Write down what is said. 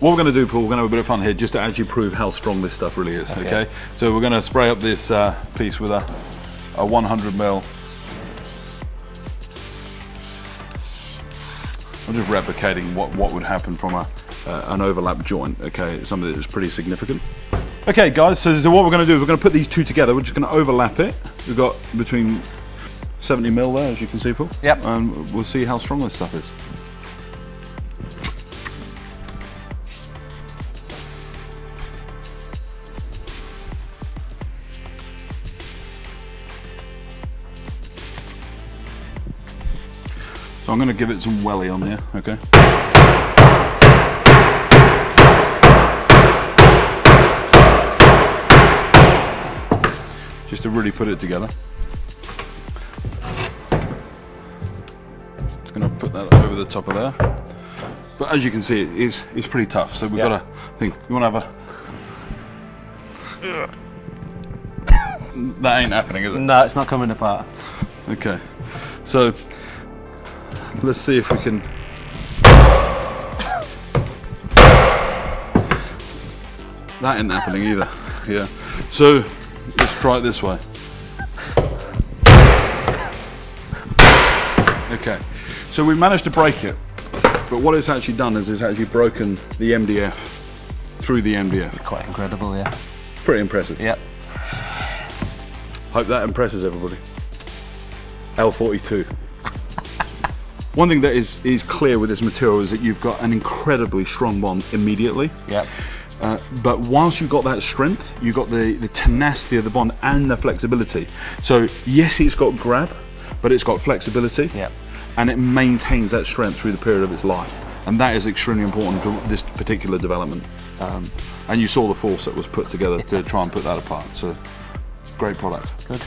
what we're going to do, Paul, we're going to have a bit of fun here just to actually prove how strong this stuff really is, okay? So we're going to spray up this piece with a 100ml. I'm just replicating what would happen from an overlap joint, okay? It's something that's pretty significant. Okay guys, so what we're going to do is we're going to put these two together. We're just going to overlap it. We've got between 70ml there, as you can see, Paul. Yep. And we'll see how strong this stuff is. So I'm going to give it some welly on here, okay? Just to really put it together. Just going to put that over the top of there. But as you can see, it's pretty tough. So we've got to think. You want to have a? That ain't happening, is it? No, it's not coming apart. Okay. So let's see if we can. That ain't happening either. Yeah. So let's try it this way. Okay. So we managed to break it, but what it's actually done is it's actually broken the MDF through the MDF. Quite incredible, yeah. Pretty impressive. Yep. Hope that impresses everybody. L42. One thing that is clear with this material is that you've got an incredibly strong bond immediately. Yep. But whilst you've got that strength, you've got the tenacity of the bond and the flexibility. So yes, it's got grab, but it's got flexibility. Yep. And it maintains that strength through the period of its life. And that is extremely important to this particular development. And you saw the force that was put together to try and put that apart. So great product. Good.